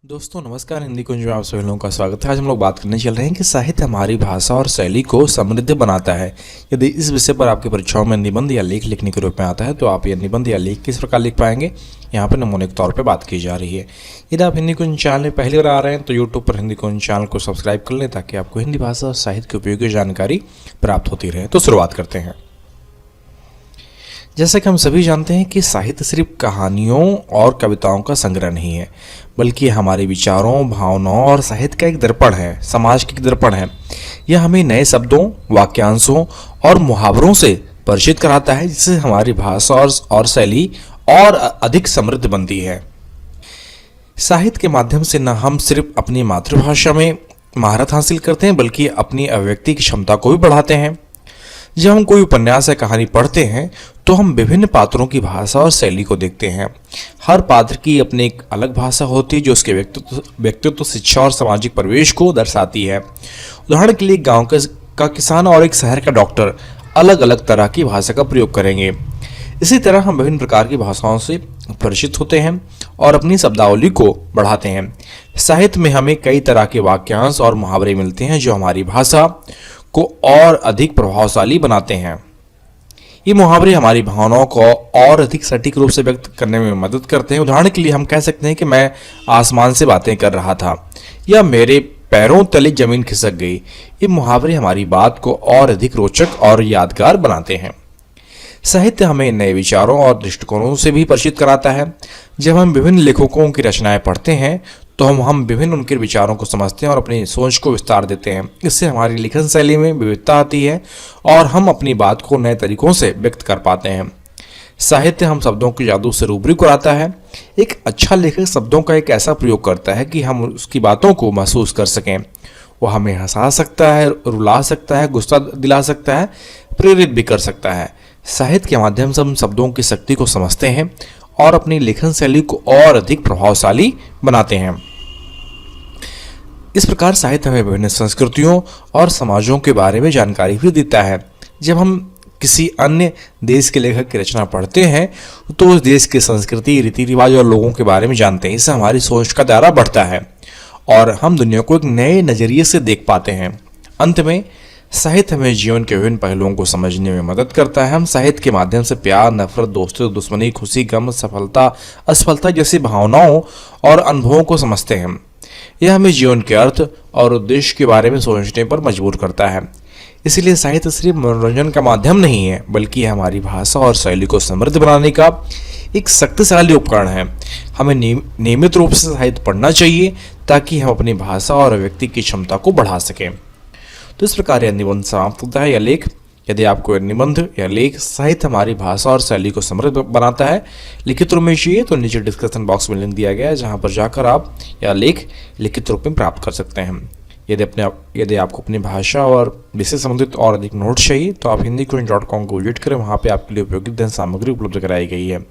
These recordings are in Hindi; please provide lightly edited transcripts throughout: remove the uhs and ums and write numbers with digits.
दोस्तों नमस्कार। हिंदी कुंज में आप सभी लोगों का स्वागत है। आज हम लोग बात करने चल रहे हैं कि साहित्य हमारी भाषा और शैली को समृद्ध बनाता है। यदि इस विषय पर आपकी परीक्षाओं में निबंध या लेख लिखने के रूप में आता है तो आप यह निबंध या लेख किस प्रकार लिख पाएंगे, यहाँ पर नमूने के तौर पर बात की जा रही है। यदि आप हिंदी कुंज चैनल में पहली बार आ रहे हैं तो यूट्यूब पर हिंदी कुंज चैनल को सब्सक्राइब कर लें ताकि आपको हिंदी भाषा और साहित्य की उपयोगी जानकारी प्राप्त होती रहे। तो शुरुआत करते हैं। जैसा कि हम सभी जानते हैं कि साहित्य सिर्फ कहानियों और कविताओं का संग्रह नहीं है, बल्कि हमारे विचारों, भावनाओं और साहित्य का एक दर्पण है, समाज का एक दर्पण है। यह हमें नए शब्दों, वाक्यांशों और मुहावरों से परिचित कराता है, जिससे हमारी भाषा और शैली और अधिक समृद्ध बनती है। साहित्य के माध्यम से न हम सिर्फ अपनी मातृभाषा में महारत हासिल करते हैं, बल्कि अपनी अभिव्यक्ति की क्षमता को भी बढ़ाते हैं। जब हम कोई उपन्यास या कहानी पढ़ते हैं तो हम विभिन्न पात्रों की भाषा और शैली को देखते हैं। हर पात्र की अपनी एक अलग भाषा होती है जो उसके व्यक्तित्व, शिक्षा और सामाजिक परिवेश को दर्शाती है। उदाहरण के लिए गांव का किसान और एक शहर का डॉक्टर अलग अलग तरह की भाषा का प्रयोग करेंगे। इसी तरह हम विभिन्न प्रकार की भाषाओं से परिचित होते हैं और अपनी शब्दावली को बढ़ाते हैं। साहित्य में हमें कई तरह के वाक्यांश और मुहावरे मिलते हैं जो हमारी भाषा को और अधिक प्रभावशाली बनाते हैं। ये मुहावरे हमारी भावनाओं को और अधिक सटीक रूप से व्यक्त करने में मदद करते हैं। उदाहरण के लिए हम कह सकते हैं कि मैं आसमान से बातें कर रहा था या मेरे पैरों तले जमीन खिसक गई। ये मुहावरे हमारी बात को और अधिक रोचक और यादगार बनाते हैं। साहित्य हमें नए विचारों और दृष्टिकोणों से भी परिचित कराता है। जब हम विभिन्न लेखकों की रचनाएं पढ़ते हैं तो हम विभिन्न उनके विचारों को समझते हैं और अपनी सोच को विस्तार देते हैं। इससे हमारी लिखन शैली में विविधता आती है और हम अपनी बात को नए तरीकों से व्यक्त कर पाते हैं। साहित्य हम शब्दों के जादू से रूबरू कराता है। एक अच्छा लेखक शब्दों का एक ऐसा प्रयोग करता है कि हम उसकी बातों को महसूस कर सकें। वो हमें हंसा सकता है, रुला सकता है, गुस्सा दिला सकता है, प्रेरित भी कर सकता है। साहित्य के माध्यम से हम शब्दों की शक्ति को समझते हैं और अपनी लेखन शैली को और अधिक प्रभावशाली बनाते हैं। इस प्रकार साहित्य हमें विभिन्न संस्कृतियों और समाजों के बारे में जानकारी भी देता है। जब हम किसी अन्य देश के लेखक की रचना पढ़ते हैं तो उस देश की संस्कृति, रीति रिवाज और लोगों के बारे में जानते हैं। इससे हमारी सोच का दायरा बढ़ता है और हम दुनिया को एक नए नजरिए से देख पाते हैं। अंत में साहित्य हमें जीवन के विभिन्न पहलुओं को समझने में मदद करता है। हम साहित्य के माध्यम से प्यार, नफरत, दोस्ती, दुश्मनी, खुशी, गम, सफलता, असफलता जैसी भावनाओं और अनुभवों को समझते हैं। यह हमें जीवन के अर्थ और उद्देश्य के बारे में सोचने पर मजबूर करता है। इसलिए साहित्य सिर्फ मनोरंजन का माध्यम नहीं है, बल्कि हमारी भाषा और शैली को समृद्ध बनाने का एक शक्तिशाली उपकरण है। हमें नियमित रूप से साहित्य पढ़ना चाहिए ताकि हम अपनी भाषा और अभिव्यक्ति की क्षमता को बढ़ा सकें। तो इस प्रकार यह निबंध समाप्त होता है या लेख। यदि आपको निबंध या लेख साहित्य हमारी भाषा और शैली को समृद्ध बनाता है लिखित रूप में चाहिए तो नीचे डिस्क्रिप्शन बॉक्स में लिंक दिया गया है, जहां पर जाकर आप यह लेख लिखित रूप में प्राप्त कर सकते हैं। यदि आपको अपनी भाषा और विषय संबंधित और अधिक नोट्स चाहिए तो आप hindikunj.com को विजिट करें। वहाँ पे आपके लिए उपयोगी अध्ययन सामग्री उपलब्ध कराई गई है।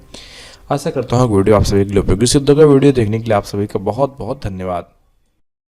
आशा करता हूँ वीडियो आप सभी के लिए उपयोगी सिद्ध होगा। वीडियो देखने के लिए आप सभी का बहुत बहुत धन्यवाद।